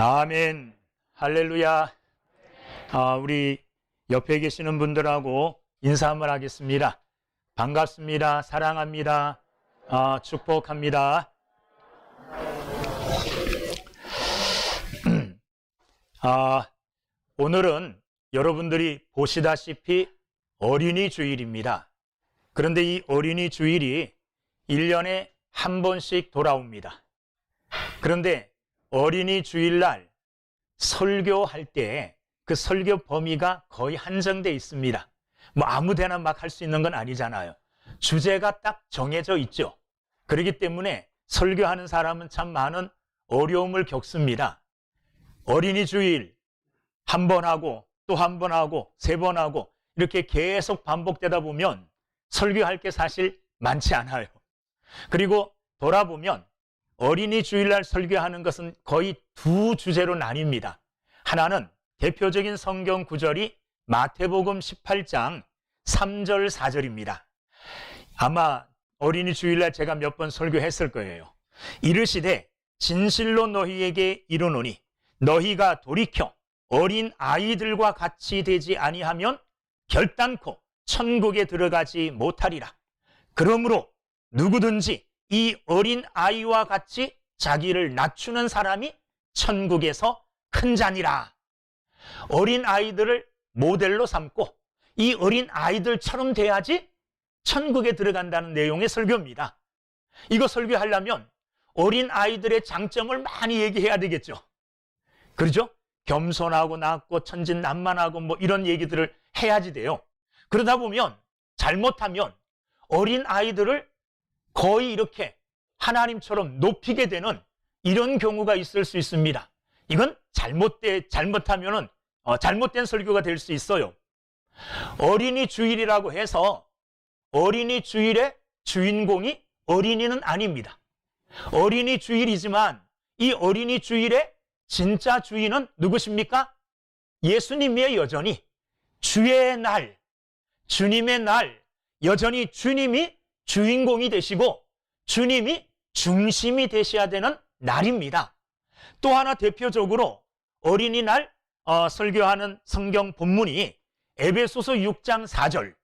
아멘. 할렐루야. 우리 옆에 계시는 분들하고 인사 한번 하겠습니다. 반갑습니다. 사랑합니다. 축복합니다. 오늘은 여러분들이 보시다시피 어린이 주일입니다. 그런데 이 어린이 주일이 1년에 한 번씩 돌아옵니다. 그런데 어린이 주일날 설교할 때 그 설교 범위가 거의 한정되어 있습니다. 뭐 아무데나 막 할 수 있는 건 아니잖아요. 주제가 딱 정해져 있죠. 그렇기 때문에 설교하는 사람은 참 많은 어려움을 겪습니다. 어린이 주일 한 번 하고 또 한 번 하고 세 번 하고 이렇게 계속 반복되다 보면 설교할 게 사실 많지 않아요. 그리고 돌아보면 어린이 주일날 설교하는 것은 거의 두 주제로 나뉩니다. 하나는 대표적인 성경 구절이 마태복음 18장 3절 4절입니다. 아마 어린이 주일날 제가 몇 번 설교했을 거예요. 이르시되 진실로 너희에게 이르노니 너희가 돌이켜 어린 아이들과 같이 되지 아니하면 결단코 천국에 들어가지 못하리라. 그러므로 누구든지 이 어린 아이와 같이 자기를 낮추는 사람이 천국에서 큰 자니라. 어린 아이들을 모델로 삼고 이 어린 아이들처럼 돼야지 천국에 들어간다는 내용의 설교입니다. 이거 설교하려면 어린 아이들의 장점을 많이 얘기해야 되겠죠. 그렇죠? 겸손하고 낮고 천진난만하고 뭐 이런 얘기들을 해야지 돼요. 그러다 보면 잘못하면 어린 아이들을 거의 이렇게 하나님처럼 높이게 되는 이런 경우가 있을 수 있습니다. 이건 잘못하면은 잘못된 설교가 될 수 있어요. 어린이 주일이라고 해서 어린이 주일의 주인공이 어린이는 아닙니다. 어린이 주일이지만 이 어린이 주일의 진짜 주인은 누구십니까? 예수님이에요. 여전히 주의 날, 주님의 날, 여전히 주님이 주인공이 되시고 주님이 중심이 되셔야 되는 날입니다. 또 하나 대표적으로 어린이날 설교하는 성경 본문이 에베소서 6장 4절.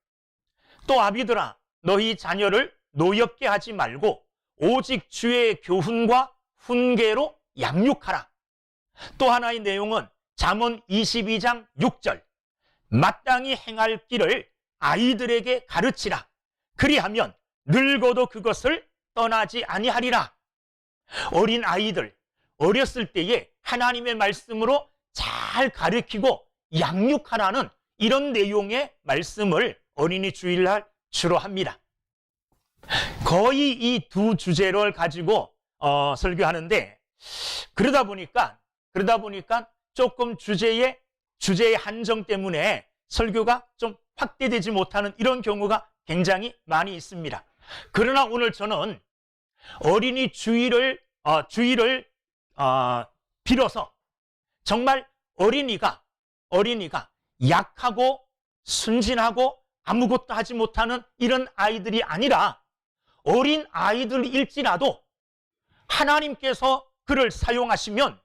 또 아비들아 너희 자녀를 노엽게 하지 말고 오직 주의 교훈과 훈계로 양육하라. 또 하나의 내용은 잠언 22장 6절. 마땅히 행할 길을 아이들에게 가르치라. 그리하면 늙어도 그것을 떠나지 아니하리라. 어린 아이들 어렸을 때에 하나님의 말씀으로 잘 가르치고 양육하라는 이런 내용의 말씀을 어린이 주일날 주로 합니다. 거의 이 두 주제를 가지고 설교하는데 그러다 보니까 조금 주제의 한정 때문에 설교가 좀 확대되지 못하는 이런 경우가 굉장히 많이 있습니다. 그러나 오늘 저는 어린이 주일을 빌어서 정말 어린이가 약하고 순진하고 아무것도 하지 못하는 이런 아이들이 아니라 어린 아이들일지라도 하나님께서 그를 사용하시면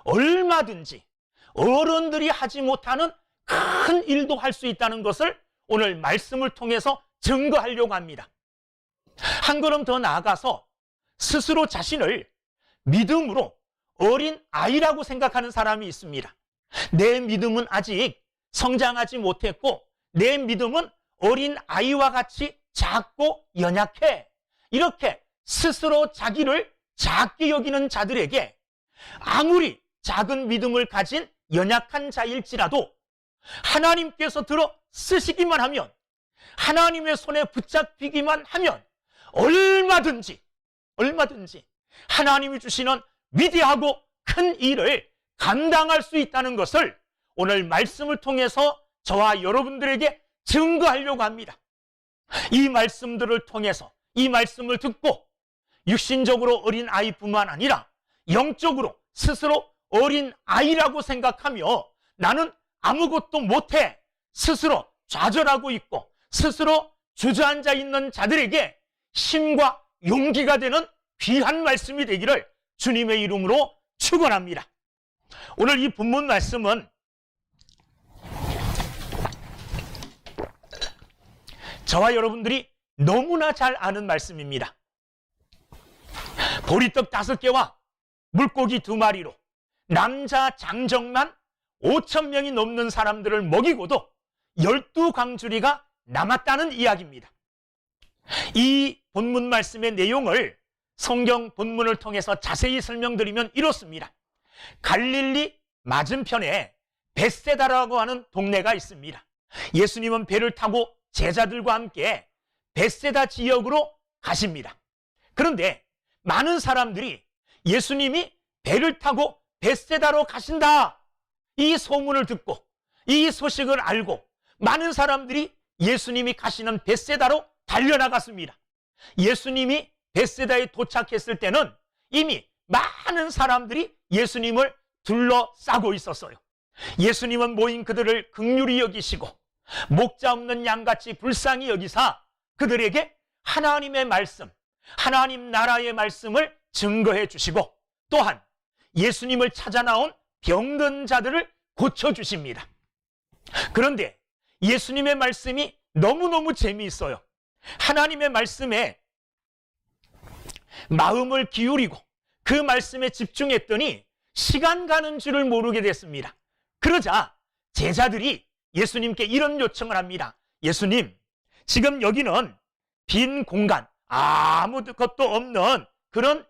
얼마든지 어른들이 하지 못하는 큰 일도 할 수 있다는 것을 오늘 말씀을 통해서 증거하려고 합니다. 한 걸음 더 나아가서 스스로 자신을 믿음으로 어린 아이라고 생각하는 사람이 있습니다. 내 믿음은 아직 성장하지 못했고 내 믿음은 어린 아이와 같이 작고 연약해. 이렇게 스스로 자기를 작게 여기는 자들에게 아무리 작은 믿음을 가진 연약한 자일지라도 하나님께서 들어 쓰시기만 하면 하나님의 손에 붙잡히기만 하면 얼마든지 하나님이 주시는 위대하고 큰 일을 감당할 수 있다는 것을 오늘 말씀을 통해서 저와 여러분들에게 증거하려고 합니다. 이 말씀들을 통해서 이 말씀을 듣고 육신적으로 어린 아이뿐만 아니라 영적으로 스스로 어린 아이라고 생각하며 나는 아무것도 못해 스스로 좌절하고 있고 스스로 주저앉아 있는 자들에게 힘과 용기가 되는 귀한 말씀이 되기를 주님의 이름으로 축원합니다. 오늘 이 본문 말씀은 저와 여러분들이 너무나 잘 아는 말씀입니다. 보리떡 5개와 물고기 2마리로 남자 장정만 5,000명이 넘는 사람들을 먹이고도 12광주리가 남았다는 이야기입니다. 이 본문 말씀의 내용을 성경 본문을 통해서 자세히 설명드리면 이렇습니다. 갈릴리 맞은편에 벳세다라고 하는 동네가 있습니다. 예수님은 배를 타고 제자들과 함께 벳세다 지역으로 가십니다. 그런데 많은 사람들이 예수님이 배를 타고 벳세다로 가신다, 이 소문을 듣고 이 소식을 알고 많은 사람들이 예수님이 가시는 벳세다로 달려나갔습니다. 예수님이 벳세다에 도착했을 때는 이미 많은 사람들이 예수님을 둘러싸고 있었어요. 예수님은 모인 그들을 긍휼히 여기시고 목자 없는 양같이 불쌍히 여기사 그들에게 하나님의 말씀, 하나님 나라의 말씀을 증거해 주시고 또한 예수님을 찾아 나온 병든 자들을 고쳐주십니다. 그런데 예수님의 말씀이 너무너무 재미있어요. 하나님의 말씀에 마음을 기울이고 그 말씀에 집중했더니 시간 가는 줄을 모르게 됐습니다. 그러자 제자들이 예수님께 이런 요청을 합니다. 예수님, 지금 여기는 빈 공간, 아무것도 없는 그런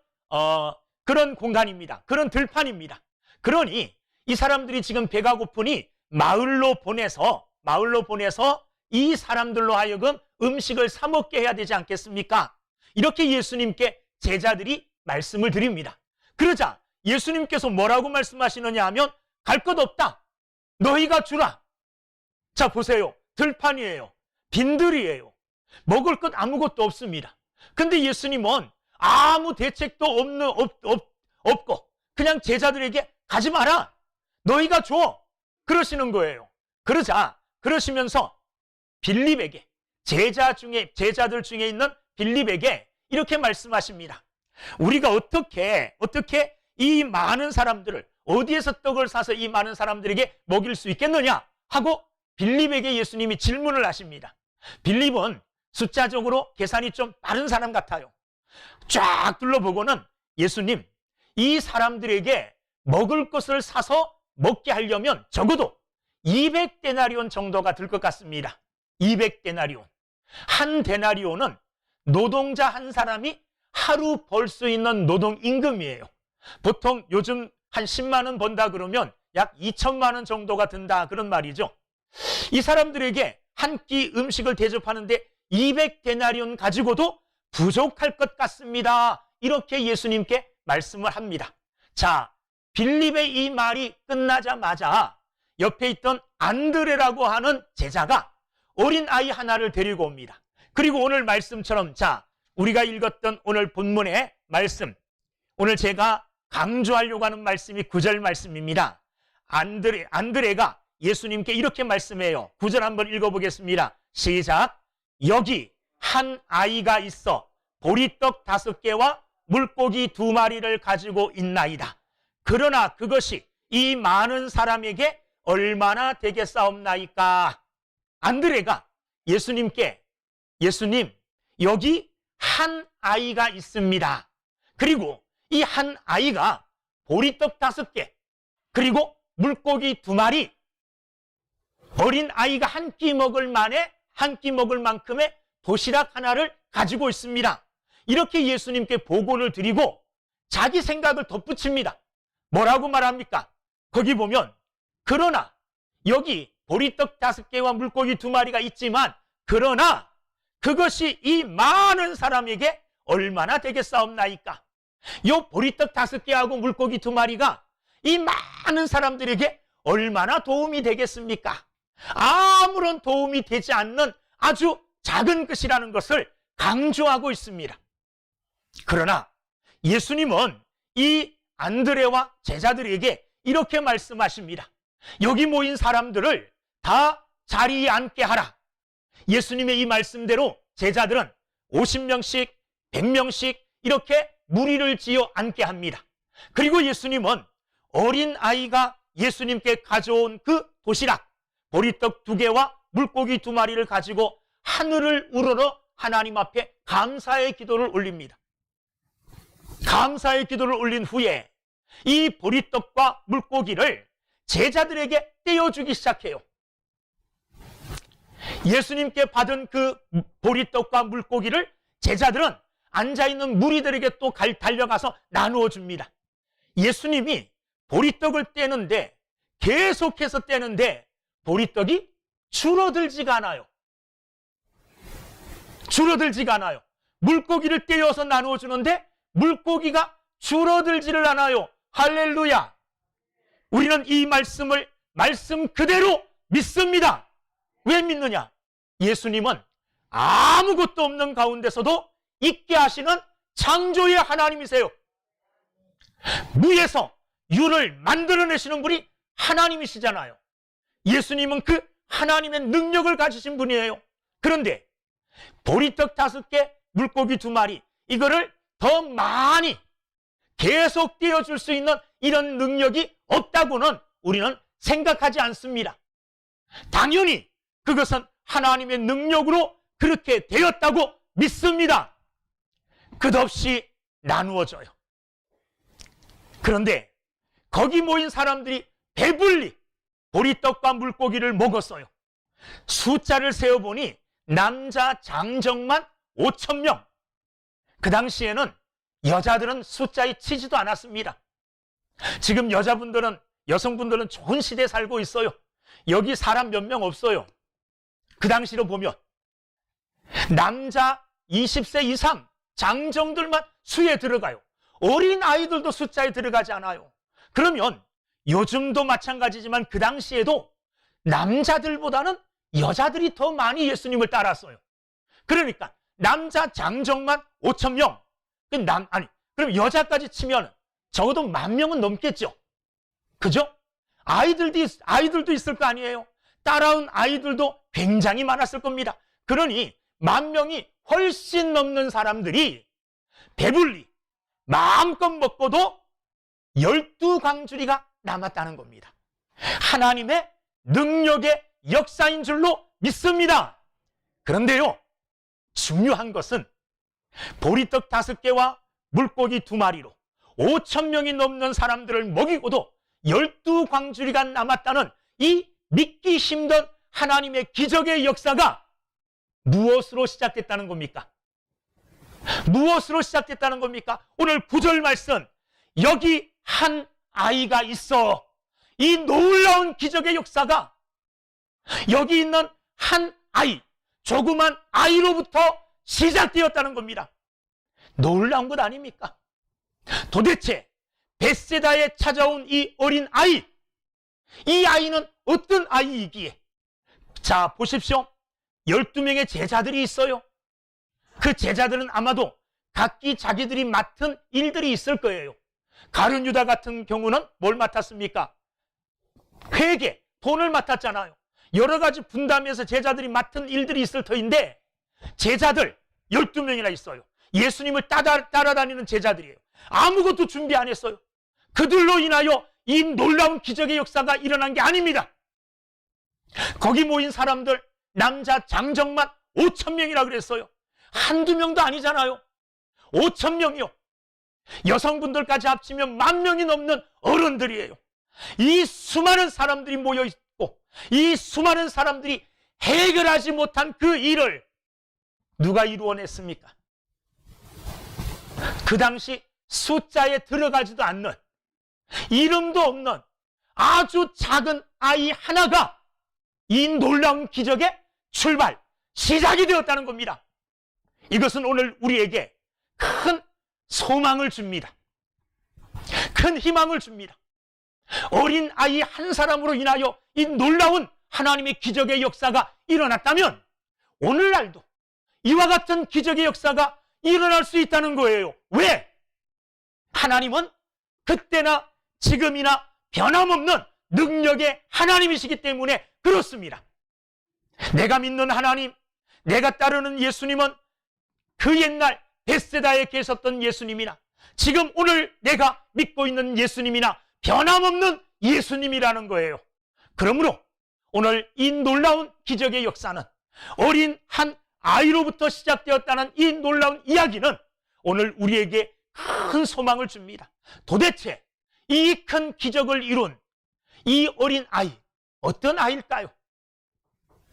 공간입니다. 그런 들판입니다. 그러니 이 사람들이 지금 배가 고프니 마을로 보내서 이 사람들로 하여금 음식을 사 먹게 해야 되지 않겠습니까? 이렇게 예수님께 제자들이 말씀을 드립니다. 그러자 예수님께서 뭐라고 말씀하시느냐 하면 갈 것 없다, 너희가 주라. 자 보세요, 들판이에요, 빈들이에요, 먹을 것 아무것도 없습니다. 근데 예수님은 아무 대책도 없고 그냥 제자들에게 가지 마라, 너희가 줘, 그러시는 거예요. 그러시면서 빌립에게, 제자들 중에 있는 빌립에게 이렇게 말씀하십니다. 우리가 어떻게 이 많은 사람들을, 어디에서 떡을 사서 이 많은 사람들에게 먹일 수 있겠느냐 하고 빌립에게 예수님이 질문을 하십니다. 빌립은 숫자적으로 계산이 좀 빠른 사람 같아요. 쫙 둘러보고는 예수님, 이 사람들에게 먹을 것을 사서 먹게 하려면 적어도 200데나리온 정도가 들 것 같습니다. 200데나리온. 한 데나리온은 노동자 한 사람이 하루 벌 수 있는 노동 임금이에요. 보통 요즘 한 10만 원 번다 그러면 약 2천만 원 정도가 든다, 그런 말이죠. 이 사람들에게 한 끼 음식을 대접하는데 200데나리온 가지고도 부족할 것 같습니다, 이렇게 예수님께 말씀을 합니다. 자, 빌립의 이 말이 끝나자마자 옆에 있던 안드레라고 하는 제자가 어린 아이 하나를 데리고 옵니다. 그리고 오늘 말씀처럼, 자, 우리가 읽었던 오늘 본문의 말씀, 오늘 제가 강조하려고 하는 말씀이 9절 말씀입니다. 안드레가 예수님께 이렇게 말씀해요. 9절 한번 읽어보겠습니다. 시작. 여기 한 아이가 있어 보리떡 5개와 물고기 2마리를 가지고 있나이다. 그러나 그것이 이 많은 사람에게 얼마나 되겠사옵나이까. 안드레가 예수님께, 예수님, 여기 한 아이가 있습니다. 그리고 이 한 아이가 보리떡 5개, 그리고 물고기 2마리, 어린 아이가 한 끼 먹을 만큼의 도시락 하나를 가지고 있습니다. 이렇게 예수님께 보고를 드리고 자기 생각을 덧붙입니다. 뭐라고 말합니까? 거기 보면, 그러나 여기 보리떡 5개와 물고기 2마리가 있지만 그러나 그것이 이 많은 사람에게 얼마나 되겠사옵나이까. 요 보리떡 5개하고 물고기 2마리가 이 많은 사람들에게 얼마나 도움이 되겠습니까? 아무런 도움이 되지 않는 아주 작은 것이라는 것을 강조하고 있습니다. 그러나 예수님은 이 안드레와 제자들에게 이렇게 말씀하십니다. 여기 모인 사람들을 다 자리에 앉게 하라. 예수님의 이 말씀대로 제자들은 50명씩 100명씩 이렇게 무리를 지어 앉게 합니다. 그리고 예수님은 어린 아이가 예수님께 가져온 그 도시락, 보리떡 2개와 물고기 2마리를 가지고 하늘을 우러러 하나님 앞에 감사의 기도를 올립니다. 감사의 기도를 올린 후에 이 보리떡과 물고기를 제자들에게 떼어주기 시작해요. 예수님께 받은 그 보리떡과 물고기를 제자들은 앉아있는 무리들에게 또 달려가서 나누어 줍니다. 예수님이 보리떡을 떼는데, 계속해서 떼는데 보리떡이 줄어들지가 않아요. 줄어들지가 않아요. 물고기를 떼어서 나누어 주는데 물고기가 줄어들지를 않아요. 할렐루야. 우리는 이 말씀을 말씀 그대로 믿습니다. 왜 믿느냐? 예수님은 아무것도 없는 가운데서도 있게 하시는 창조의 하나님이세요. 무에서 유를 만들어내시는 분이 하나님이시잖아요. 예수님은 그 하나님의 능력을 가지신 분이에요. 그런데 보리떡 5개, 물고기 2마리, 이거를 더 많이 계속 띄워줄 수 있는 이런 능력이 없다고는 우리는 생각하지 않습니다. 당연히 그것은 하나님의 능력으로 그렇게 되었다고 믿습니다. 끝없이 나누어져요. 그런데 거기 모인 사람들이 배불리 보리떡과 물고기를 먹었어요. 숫자를 세어보니 남자 장정만 5,000명. 그 당시에는 여자들은 숫자에 치지도 않았습니다. 지금 여성분들은 좋은 시대에 살고 있어요. 여기 사람 몇 명 없어요. 그 당시로 보면 남자 20세 이상 장정들만 수에 들어가요. 어린 아이들도 숫자에 들어가지 않아요. 그러면 요즘도 마찬가지지만 그 당시에도 남자들보다는 여자들이 더 많이 예수님을 따랐어요. 그러니까 남자 장정만 5,000명. 그럼 여자까지 치면 적어도 10,000명은 넘겠죠. 그죠? 아이들도 있을 거 아니에요. 따라온 아이들도 굉장히 많았을 겁니다. 그러니 10,000명이 훨씬 넘는 사람들이 배불리 마음껏 먹고도 12광주리가 남았다는 겁니다. 하나님의 능력의 역사인 줄로 믿습니다. 그런데요, 중요한 것은 보리떡 5개와 물고기 2마리로 5,000명이 넘는 사람들을 먹이고도 12광주리가 남았다는 이 믿기 힘든 하나님의 기적의 역사가 무엇으로 시작됐다는 겁니까? 무엇으로 시작됐다는 겁니까? 오늘 9절 말씀, 여기 한 아이가 있어. 이 놀라운 기적의 역사가 여기 있는 한 아이, 조그만 아이로부터 시작되었다는 겁니다. 놀라운 것 아닙니까? 도대체 벳세다에 찾아온 이 어린 아이, 이 아이는 어떤 아이이기에? 자, 보십시오. 12명의 제자들이 있어요. 그 제자들은 아마도 각기 자기들이 맡은 일들이 있을 거예요. 가룟 유다 같은 경우는 뭘 맡았습니까? 회계, 돈을 맡았잖아요. 여러 가지 분담해서 제자들이 맡은 일들이 있을 터인데 제자들 12명이나 있어요. 예수님을 따라다니는 제자들이에요. 아무것도 준비 안 했어요. 그들로 인하여 이 놀라운 기적의 역사가 일어난 게 아닙니다. 거기 모인 사람들 남자 장정만 5,000명이라 그랬어요. 한두 명도 아니잖아요. 5,000명이요. 여성분들까지 합치면 10,000명이 넘는 어른들이에요. 이 수많은 사람들이 모여 있고 이 수많은 사람들이 해결하지 못한 그 일을 누가 이루어냈습니까? 그 당시 숫자에 들어가지도 않는, 이름도 없는 아주 작은 아이 하나가 이 놀라운 기적의 출발, 시작이 되었다는 겁니다. 이것은 오늘 우리에게 큰 소망을 줍니다. 큰 희망을 줍니다. 어린 아이 한 사람으로 인하여 이 놀라운 하나님의 기적의 역사가 일어났다면 오늘날도 이와 같은 기적의 역사가 일어날 수 있다는 거예요. 왜? 하나님은 그때나 지금이나 변함없는 능력의 하나님이시기 때문에 그렇습니다. 내가 믿는 하나님, 내가 따르는 예수님은 그 옛날 벳세다에 계셨던 예수님이나 지금 오늘 내가 믿고 있는 예수님이나 변함없는 예수님이라는 거예요. 그러므로 오늘 이 놀라운 기적의 역사는 어린 한 아이로부터 시작되었다는 이 놀라운 이야기는 오늘 우리에게 큰 소망을 줍니다. 도대체 이 큰 기적을 이룬 이 어린 아이, 어떤 아이일까요?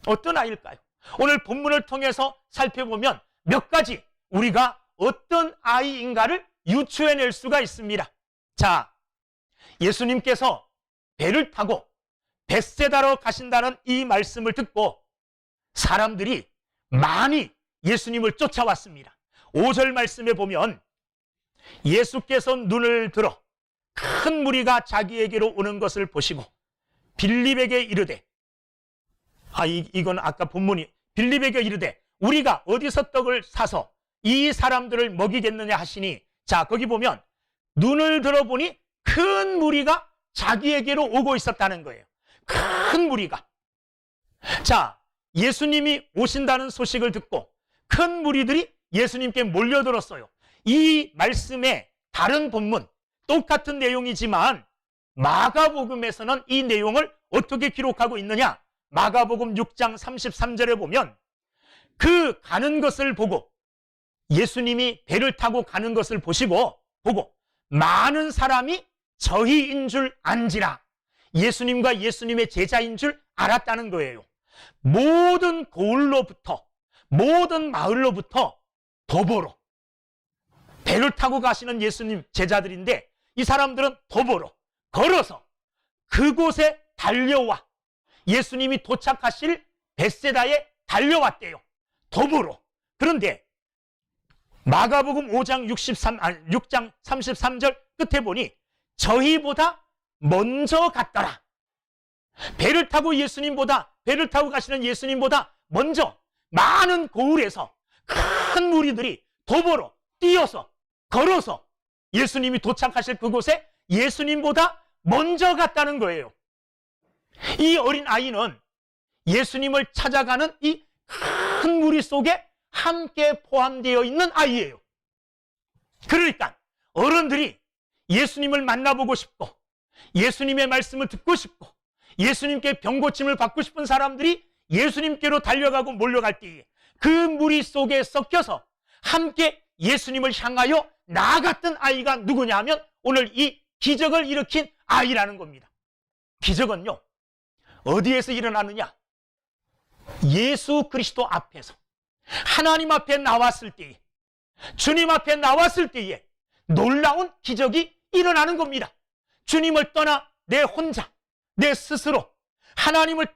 어떤 아이일까요? 오늘 본문을 통해서 살펴보면 몇 가지 우리가 어떤 아이인가를 유추해낼 수가 있습니다. 자, 예수님께서 배를 타고 벳세다로 가신다는 이 말씀을 듣고 사람들이 많이 예수님을 쫓아왔습니다. 5절 말씀에 보면 예수께서 눈을 들어 큰 무리가 자기에게로 오는 것을 보시고 빌립에게 이르되, 이건 아까 본문이 빌립에게 이르되 우리가 어디서 떡을 사서 이 사람들을 먹이겠느냐 하시니, 자, 거기 보면 눈을 들어보니 큰 무리가 자기에게로 오고 있었다는 거예요. 큰 무리가. 자, 예수님이 오신다는 소식을 듣고 큰 무리들이 예수님께 몰려들었어요. 이 말씀의 다른 본문, 똑같은 내용이지만 마가복음에서는 이 내용을 어떻게 기록하고 있느냐? 마가복음 6장 33절에 보면 그 가는 것을 보고, 예수님이 배를 타고 가는 것을 보고 많은 사람이 저희인 줄 안지라, 예수님과 예수님의 제자인 줄 알았다는 거예요. 모든 고을로부터, 모든 마을로부터 도보로 배를 타고 가시는 예수님 제자들인데, 이 사람들은 도보로 걸어서 그곳에 달려와 예수님이 도착하실 벳세다에 달려왔대요. 도보로. 그런데 마가복음 6장 33절 끝에 보니 저희보다 먼저 갔더라. 배를 타고 가시는 예수님보다 먼저 많은 고을에서 큰 무리들이 도보로 뛰어서 걸어서 예수님이 도착하실 그곳에 예수님보다 먼저 갔다는 거예요. 이 어린 아이는 예수님을 찾아가는 이 큰 무리 속에 함께 포함되어 있는 아이예요. 그러니까 어른들이 예수님을 만나보고 싶고 예수님의 말씀을 듣고 싶고 예수님께 병고침을 받고 싶은 사람들이 예수님께로 달려가고 몰려갈 때에 그 무리 속에 섞여서 함께 예수님을 향하여 나아갔던 아이가 누구냐 하면 오늘 이 기적을 일으킨 아이라는 겁니다. 기적은요, 어디에서 일어나느냐? 예수 그리스도 앞에서, 하나님 앞에 나왔을 때에, 주님 앞에 나왔을 때에 놀라운 기적이 일어나는 겁니다. 주님을 떠나 내 혼자, 내 스스로, 하나님을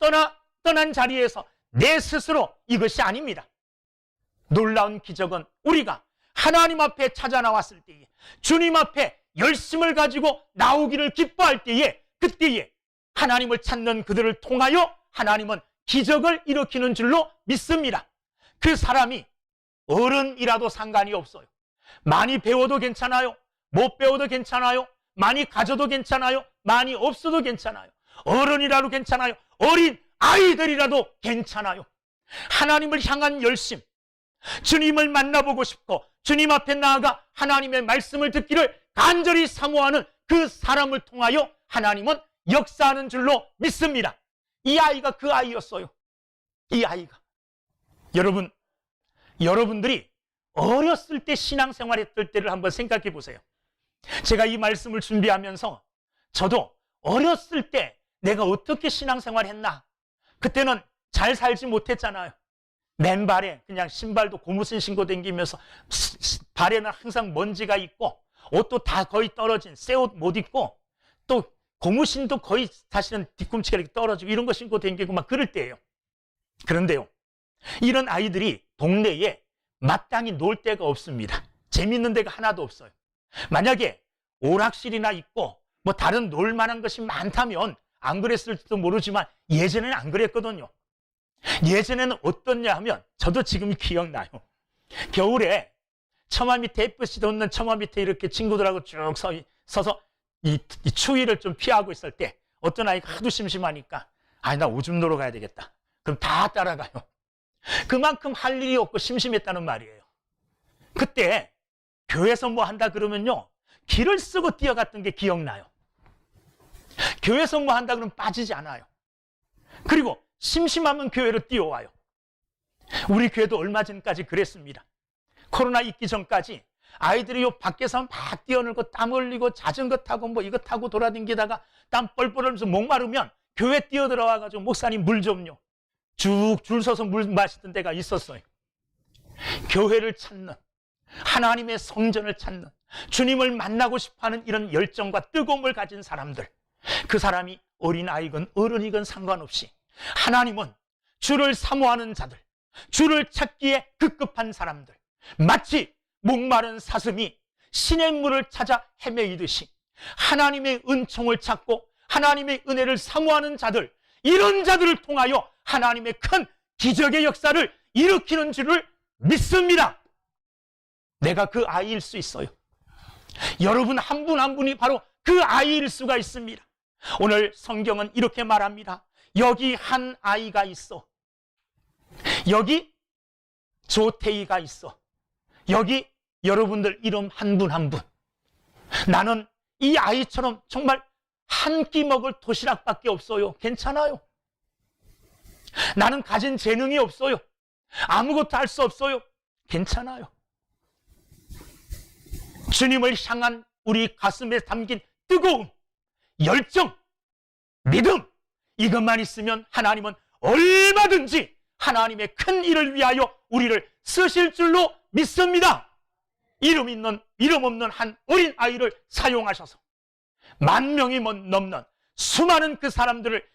떠난 자리에서 내 스스로, 이것이 아닙니다. 놀라운 기적은 우리가 하나님 앞에 찾아 나왔을 때에, 주님 앞에 열심을 가지고 나오기를 기뻐할 때에, 그때에 하나님을 찾는 그들을 통하여 하나님은 기적을 일으키는 줄로 믿습니다. 그 사람이 어른이라도 상관이 없어요. 많이 배워도 괜찮아요. 못 배워도 괜찮아요. 많이 가져도 괜찮아요. 많이 없어도 괜찮아요. 어른이라도 괜찮아요. 어린 아이들이라도 괜찮아요. 하나님을 향한 열심, 주님을 만나보고 싶고 주님 앞에 나아가 하나님의 말씀을 듣기를 간절히 사모하는 그 사람을 통하여 하나님은 역사하는 줄로 믿습니다. 이 아이가 그 아이였어요. 이 아이가. 여러분들이 어렸을 때 신앙생활했을 때를 한번 생각해 보세요. 제가 이 말씀을 준비하면서 저도 어렸을 때 내가 어떻게 신앙생활했나, 그때는 잘 살지 못했잖아요. 맨발에 그냥 신발도 고무신 신고 다니면서 발에는 항상 먼지가 있고 옷도 다 거의 떨어진 새 옷 못 입고 또 고무신도 거의 사실은 뒤꿈치가 이렇게 떨어지고 이런 거 신고 다니고 막 그럴 때예요. 그런데요, 이런 아이들이 동네에 마땅히 놀 데가 없습니다. 재밌는 데가 하나도 없어요. 만약에 오락실이나 있고 뭐 다른 놀 만한 것이 많다면 안 그랬을지도 모르지만 예전에는 안 그랬거든요. 예전에는 어떻냐 하면, 저도 지금 기억나요. 겨울에 처마 밑에, 햇빛이 돋는 처마 밑에 이렇게 친구들하고 쭉 서서 이 추위를 좀 피하고 있을 때 어떤 아이가 하도 심심하니까 나 오줌 누러 가야 되겠다. 그럼 다 따라가요. 그만큼 할 일이 없고 심심했다는 말이에요. 그때 교회에서 뭐 한다 그러면요, 길을 쓰고 뛰어갔던 게 기억나요. 교회에서 뭐 한다 그러면 빠지지 않아요. 그리고 심심하면 교회로 뛰어와요. 우리 교회도 얼마 전까지 그랬습니다. 코로나 있기 전까지 아이들이 요 밖에서 막 뛰어놀고 땀 흘리고 자전거 타고 뭐 이거 타고 돌아다니다가 땀 뻘뻘 흘리면서 목마르면 교회 뛰어들어와가지고 목사님 물 좀요. 쭉 줄 서서 물 마시던 때가 있었어요. 교회를 찾는, 하나님의 성전을 찾는, 주님을 만나고 싶어하는 이런 열정과 뜨거움을 가진 사람들, 그 사람이 어린아이건 어른이건 상관없이 하나님은 주를 사모하는 자들, 주를 찾기에 급급한 사람들, 마치 목마른 사슴이 시냇물을 찾아 헤매이듯이 하나님의 은총을 찾고 하나님의 은혜를 사모하는 자들, 이런 자들을 통하여 하나님의 큰 기적의 역사를 일으키는 줄을 믿습니다. 내가 그 아이일 수 있어요. 여러분 한 분 한 분이 바로 그 아이일 수가 있습니다. 오늘 성경은 이렇게 말합니다. 여기 한 아이가 있어. 여기 조태희가 있어. 여기 여러분들 이름 한 분 한 분. 나는 이 아이처럼 정말 한 끼 먹을 도시락밖에 없어요. 괜찮아요. 나는 가진 재능이 없어요. 아무것도 할 수 없어요. 괜찮아요. 주님을 향한 우리 가슴에 담긴 뜨거움, 열정, 믿음, 이것만 있으면 하나님은 얼마든지 하나님의 큰 일을 위하여 우리를 쓰실 줄로 믿습니다. 이름 있는, 이름 없는 한 어린 아이를 사용하셔서 10,000명이 넘는 수많은 그 사람들을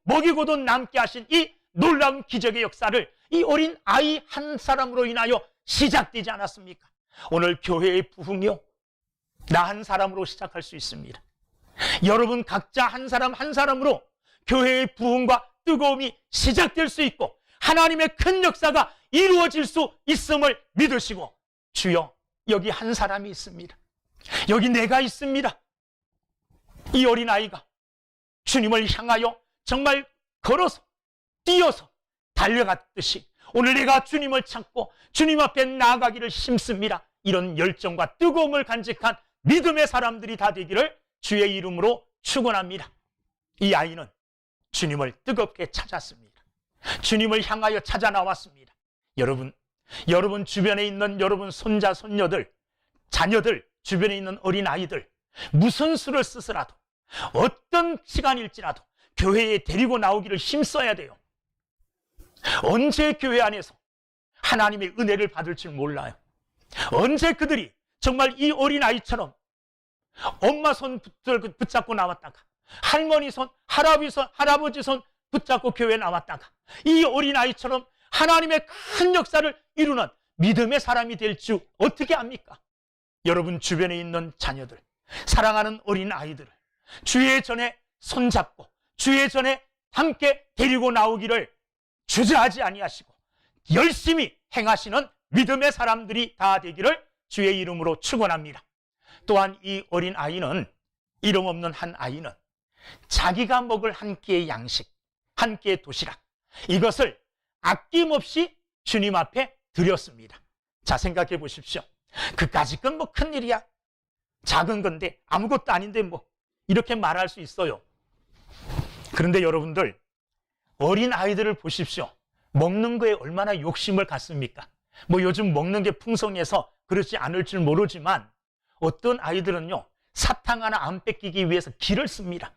먹이고도 남게 하신 이 놀라운 기적의 역사를 이 어린 아이 한 사람으로 인하여 시작되지 않았습니까? 오늘 교회의 부흥이요, 나 한 사람으로 시작할 수 있습니다. 여러분 각자 한 사람 한 사람으로 교회의 부흥과 뜨거움이 시작될 수 있고 하나님의 큰 역사가 이루어질 수 있음을 믿으시고, 주여 여기 한 사람이 있습니다. 여기 내가 있습니다. 이 어린아이가 주님을 향하여 정말 걸어서 뛰어서 달려갔듯이 오늘 내가 주님을 찾고 주님 앞에 나아가기를 힘씁니다. 이런 열정과 뜨거움을 간직한 믿음의 사람들이 다 되기를 주의 이름으로 축원합니다. 이 아이는 주님을 뜨겁게 찾았습니다. 주님을 향하여 찾아 나왔습니다. 여러분 주변에 있는 여러분 손자, 손녀들, 자녀들, 주변에 있는 어린아이들, 무슨 수를 쓰더라도 어떤 시간일지라도 교회에 데리고 나오기를 힘써야 돼요. 언제 교회 안에서 하나님의 은혜를 받을 줄 몰라요. 언제 그들이 정말 이 어린아이처럼 엄마 손 붙잡고 나왔다가 할머니 손, 할아버지 손 붙잡고 교회에 나왔다가 이 어린아이처럼 하나님의 큰 역사를 이루는 믿음의 사람이 될 줄 어떻게 압니까? 여러분 주변에 있는 자녀들, 사랑하는 어린아이들을 주의 전에 손잡고 주의 전에 함께 데리고 나오기를 주저하지 아니하시고 열심히 행하시는 믿음의 사람들이 다 되기를 주의 이름으로 축원합니다. 또한 이 어린 아이는, 이름 없는 한 아이는 자기가 먹을 한 끼의 양식, 한 끼의 도시락, 이것을 아낌없이 주님 앞에 드렸습니다. 자, 생각해 보십시오. 그까짓 건 뭐 큰일이야, 작은 건데 아무것도 아닌데 뭐 이렇게 말할 수 있어요. 그런데 여러분들 어린 아이들을 보십시오. 먹는 거에 얼마나 욕심을 갖습니까? 뭐 요즘 먹는 게 풍성해서 그렇지 않을 줄 모르지만 어떤 아이들은요, 사탕 하나 안 뺏기기 위해서 기를 씁니다.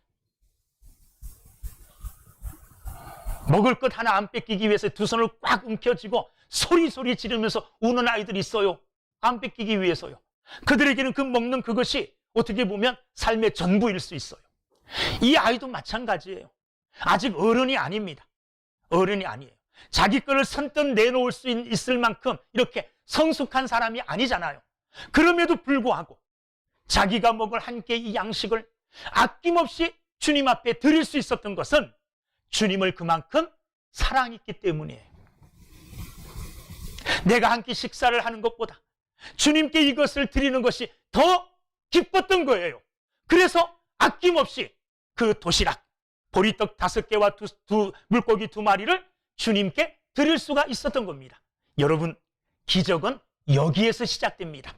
먹을 것 하나 안 뺏기기 위해서 두 손을 꽉 움켜쥐고 소리 지르면서 우는 아이들이 있어요. 안 뺏기기 위해서요. 그들에게는 그 먹는 그것이 어떻게 보면 삶의 전부일 수 있어요. 이 아이도 마찬가지예요. 아직 어른이 아닙니다. 어른이 아니에요. 자기 거를 선뜻 내놓을 수 있을 만큼 이렇게 성숙한 사람이 아니잖아요. 그럼에도 불구하고 자기가 먹을 한 끼의 양식을 아낌없이 주님 앞에 드릴 수 있었던 것은 주님을 그만큼 사랑했기 때문이에요. 내가 한 끼 식사를 하는 것보다 주님께 이것을 드리는 것이 더 기뻤던 거예요. 그래서 아낌없이 그 도시락, 보리떡 5개와 물고기 2마리를 주님께 드릴 수가 있었던 겁니다. 여러분, 기적은 여기에서 시작됩니다.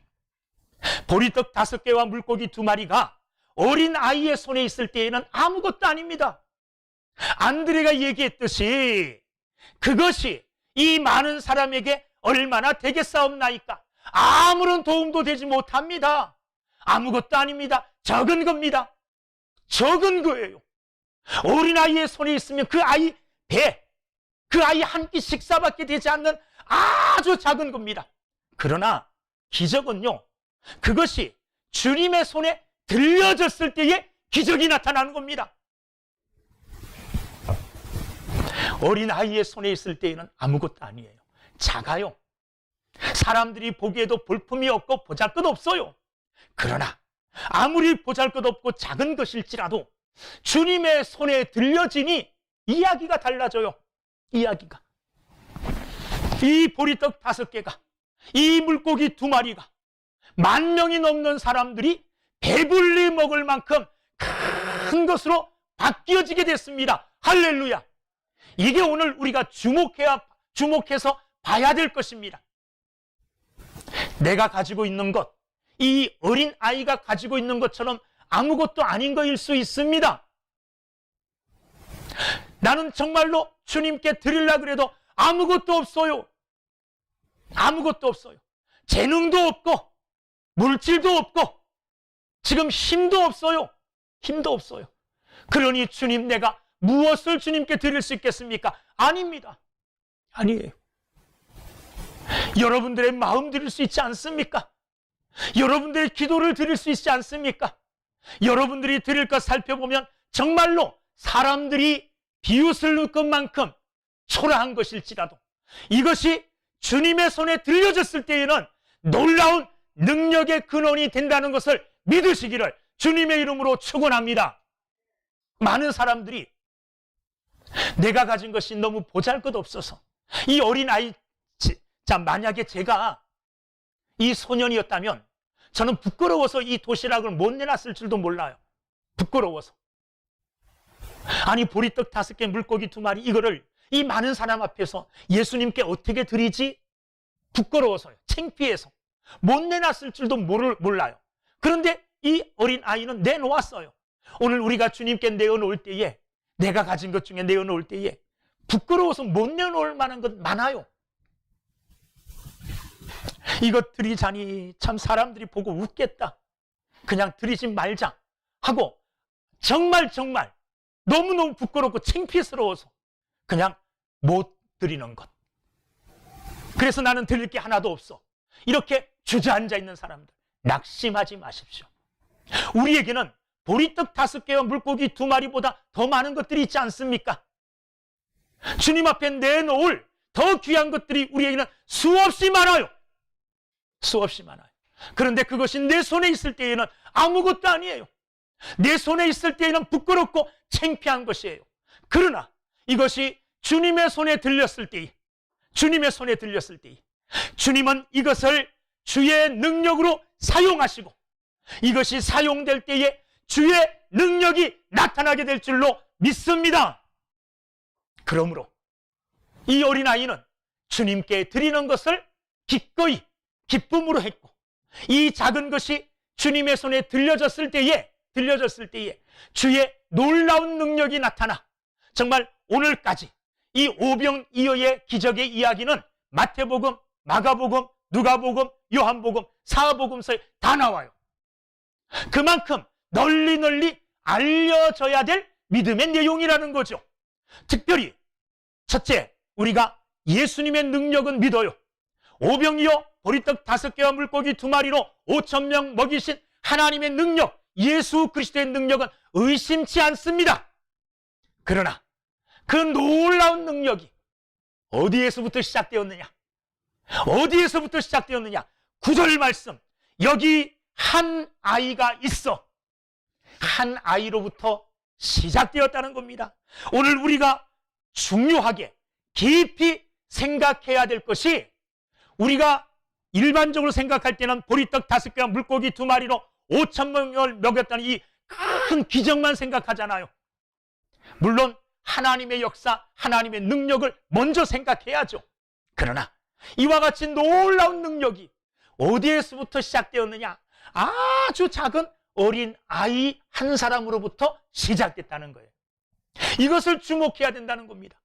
보리떡 5개와 물고기 2마리가 어린 아이의 손에 있을 때에는 아무것도 아닙니다. 안드레가 얘기했듯이 그것이 이 많은 사람에게 얼마나 되겠사옵나이까? 아무런 도움도 되지 못합니다. 아무것도 아닙니다. 적은 겁니다. 적은 거예요. 어린아이의 손에 있으면 그 아이 배, 그 아이 한 끼 식사밖에 되지 않는 아주 작은 겁니다. 그러나 기적은요, 그것이 주님의 손에 들려졌을 때에 기적이 나타나는 겁니다. 어린아이의 손에 있을 때에는 아무것도 아니에요. 작아요. 사람들이 보기에도 볼품이 없고 보잘것없어요. 그러나 아무리 보잘것없고 작은 것일지라도 주님의 손에 들려지니 이야기가 달라져요. 이야기가. 이 보리떡 5개가, 이 물고기 2마리가 10,000명이 넘는 사람들이 배불리 먹을 만큼 큰 것으로 바뀌어지게 됐습니다. 할렐루야. 이게 오늘 우리가 주목해서 봐야 될 것입니다. 내가 가지고 있는 것, 이 어린 아이가 가지고 있는 것처럼 아무것도 아닌 것일 수 있습니다. 나는 정말로 주님께 드리려고 해도 아무것도 없어요. 아무것도 없어요. 재능도 없고 물질도 없고 지금 힘도 없어요. 힘도 없어요. 그러니 주님, 내가 무엇을 주님께 드릴 수 있겠습니까? 아닙니다. 아니에요. 여러분들의 마음 드릴 수 있지 않습니까? 여러분들의 기도를 드릴 수 있지 않습니까? 여러분들이 드릴 것 살펴보면 정말로 사람들이 비웃을 것만큼 초라한 것일지라도 이것이 주님의 손에 들려졌을 때에는 놀라운 능력의 근원이 된다는 것을 믿으시기를 주님의 이름으로 축원합니다. 많은 사람들이 내가 가진 것이 너무 보잘것없어서 이 어린아이, 자, 만약에 제가 이 소년이었다면 저는 부끄러워서 이 도시락을 못 내놨을 줄도 몰라요. 부끄러워서. 아니, 보리떡 5개, 물고기 2마리, 이거를 이 많은 사람 앞에서 예수님께 어떻게 드리지? 부끄러워서요. 창피해서. 못 내놨을 줄도 몰라요. 그런데 이 어린 아이는 내놓았어요. 오늘 우리가 주님께 내어놓을 때에, 내가 가진 것 중에 내어놓을 때에 부끄러워서 못 내놓을 만한 것 많아요. 이것 드리자니 참 사람들이 보고 웃겠다. 그냥 드리지 말자 하고 정말 너무너무 부끄럽고 창피스러워서 그냥 못 드리는 것. 그래서 나는 드릴 게 하나도 없어. 이렇게 주저앉아 있는 사람들, 낙심하지 마십시오. 우리에게는 보리떡 5개와 물고기 2마리보다 더 많은 것들이 있지 않습니까? 주님 앞에 내놓을 더 귀한 것들이 우리에게는 수없이 많아요. 수없이 많아요. 그런데 그것이 내 손에 있을 때에는 아무것도 아니에요. 내 손에 있을 때에는 부끄럽고 창피한 것이에요. 그러나 이것이 주님의 손에 들렸을 때, 주님은 이것을 주의 능력으로 사용하시고 이것이 사용될 때에 주의 능력이 나타나게 될 줄로 믿습니다. 그러므로 이 어린아이는 주님께 드리는 것을 기꺼이 기쁨으로 했고, 이 작은 것이 주님의 손에 들려졌을 때에 주의 놀라운 능력이 나타나 정말 오늘까지 이 오병이어의 기적의 이야기는 마태복음, 마가복음, 누가복음, 요한복음, 사복음서에 다 나와요. 그만큼 널리 알려져야 될 믿음의 내용이라는 거죠. 특별히 첫째, 우리가 예수님의 능력은 믿어요. 오병이어 보리떡 5개와 물고기 2마리로 5,000명 먹이신 하나님의 능력, 예수 그리스도의 능력은 의심치 않습니다. 그러나 그 놀라운 능력이 어디에서부터 시작되었느냐? 9절 말씀, 여기 한 아이가 있어. 한 아이로부터 시작되었다는 겁니다. 오늘 우리가 중요하게 깊이 생각해야 될 것이, 우리가 일반적으로 생각할 때는 보리떡 5개와 물고기 2마리로 5,000명을 먹였다는 이 큰 기적만 생각하잖아요. 물론 하나님의 역사, 하나님의 능력을 먼저 생각해야죠. 그러나 이와 같이 놀라운 능력이 어디에서부터 시작되었느냐? 아주 작은 어린 아이 한 사람으로부터 시작됐다는 거예요. 이것을 주목해야 된다는 겁니다.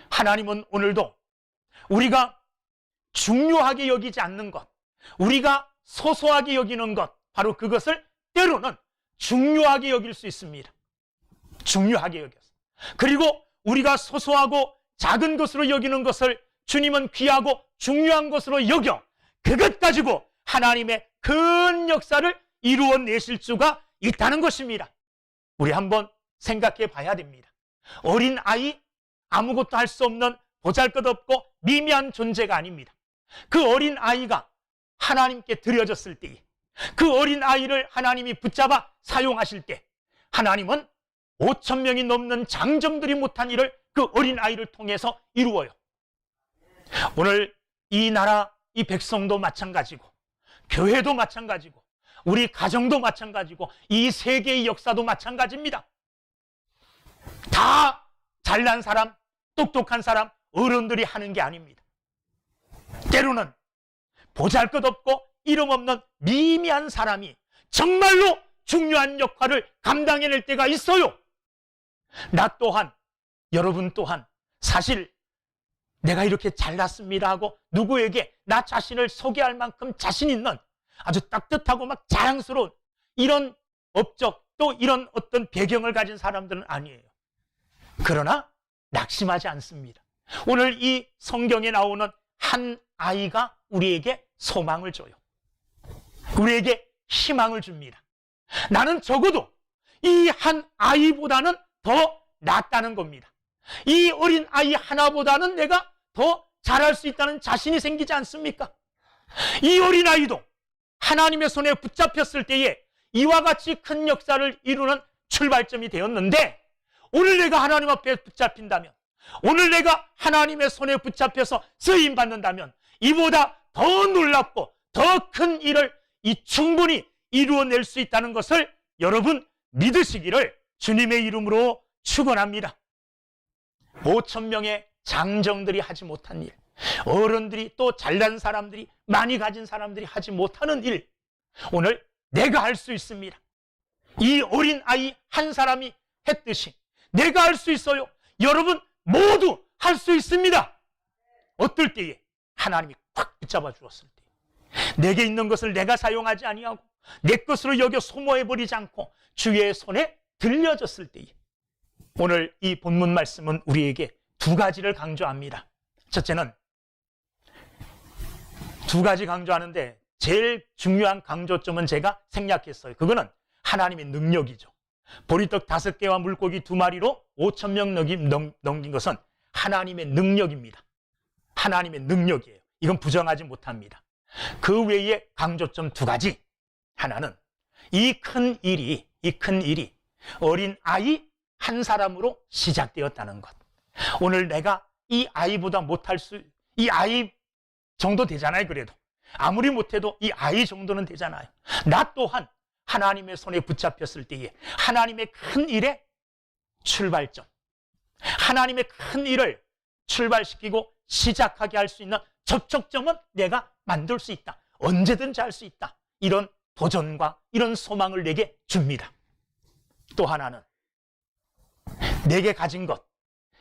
하나님은 오늘도 우리가 중요하게 여기지 않는 것, 우리가 소소하게 여기는 것, 바로 그것을 때로는 중요하게 여길 수 있습니다. 중요하게 여겨서. 그리고 우리가 소소하고 작은 것으로 여기는 것을 주님은 귀하고 중요한 것으로 여겨 그것 가지고 하나님의 큰 역사를 이루어내실 수가 있다는 것입니다. 우리 한번 생각해 봐야 됩니다. 어린 아이, 아무것도 할 수 없는 보잘것없고 미미한 존재가 아닙니다. 그 어린 아이가 하나님께 드려졌을 때에, 그 어린 아이를 하나님이 붙잡아 사용하실 때 하나님은 5,000명이 넘는 장정들이 못한 일을 그 어린 아이를 통해서 이루어요. 오늘 이 나라, 이 백성도 마찬가지고, 교회도 마찬가지고, 우리 가정도 마찬가지고, 이 세계의 역사도 마찬가지입니다. 다 잘난 사람, 똑똑한 사람, 어른들이 하는 게 아닙니다. 때로는 보잘것없고 이름 없는 미미한 사람이 정말로 중요한 역할을 감당해낼 때가 있어요. 나 또한, 여러분 또한 사실 내가 이렇게 잘났습니다 하고 누구에게 나 자신을 소개할 만큼 자신 있는 아주 따뜻하고 막 자랑스러운 이런 업적, 또 이런 어떤 배경을 가진 사람들은 아니에요. 그러나 낙심하지 않습니다. 오늘 이 성경에 나오는 한 아이가 우리에게 소망을 줘요. 우리에게 희망을 줍니다. 나는 적어도 이 한 아이보다는 더 낫다는 겁니다. 이 어린 아이 하나보다는 내가 더 잘할 수 있다는 자신이 생기지 않습니까? 이 어린 아이도 하나님의 손에 붙잡혔을 때에 이와 같이 큰 역사를 이루는 출발점이 되었는데, 오늘 내가 하나님 앞에 붙잡힌다면, 오늘 내가 하나님의 손에 붙잡혀서 쓰임 받는다면 이보다 더 놀랍고 더 큰 일을 충분히 이루어낼 수 있다는 것을 여러분 믿으시기를 주님의 이름으로 축원합니다. 5,000명의 장정들이 하지 못한 일, 어른들이 또 잘난 사람들이, 많이 가진 사람들이 하지 못하는 일, 오늘 내가 할 수 있습니다. 이 어린 아이 한 사람이 했듯이 내가 할 수 있어요. 여러분 모두 할 수 있습니다. 어떨 때에? 하나님이 꽉 붙잡아 주었을 때, 내게 있는 것을 내가 사용하지 아니하고 내 것으로 여겨 소모해버리지 않고 주의 손에 들려졌을 때에. 오늘 이 본문 말씀은 우리에게 두 가지를 강조합니다. 첫째는, 두 가지 강조하는데 제일 중요한 강조점은 제가 생략했어요. 그거는 하나님의 능력이죠. 보리떡 5개와 물고기 2마리로 5,000명 넘긴 것은 하나님의 능력입니다. 하나님의 능력이에요. 이건 부정하지 못합니다. 그 외에 강조점 두 가지. 하나는 이 큰 일이 어린 아이 한 사람으로 시작되었다는 것. 오늘 내가 이 아이보다 못할 수, 이 아이 정도 되잖아요. 그래도 아무리 못해도 이 아이 정도는 되잖아요. 나 또한 하나님의 손에 붙잡혔을 때에 하나님의 큰 일의 출발점, 하나님의 큰 일을 출발시키고 시작하게 할 수 있는 접촉점은 내가 만들 수 있다. 언제든지 할 수 있다. 이런 도전과 이런 소망을 내게 줍니다. 또 하나는 내게 가진 것,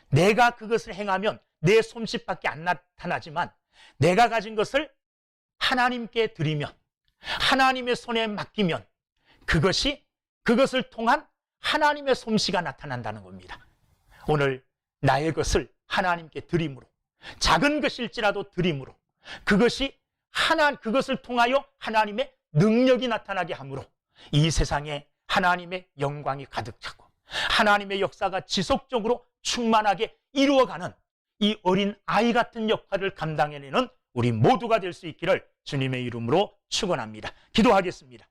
내가 그것을 행하면 내 솜씨밖에 안 나타나지만 내가 가진 것을 하나님께 드리면, 하나님의 손에 맡기면 그것을 통한 하나님의 솜씨가 나타난다는 겁니다. 오늘 나의 것을 하나님께 드림으로, 작은 것일지라도 드림으로, 그것을 통하여 하나님의 능력이 나타나게 함으로 이 세상에 하나님의 영광이 가득 차고 하나님의 역사가 지속적으로 충만하게 이루어가는 이 어린 아이 같은 역할을 감당해내는 우리 모두가 될 수 있기를 주님의 이름으로 축원합니다. 기도하겠습니다.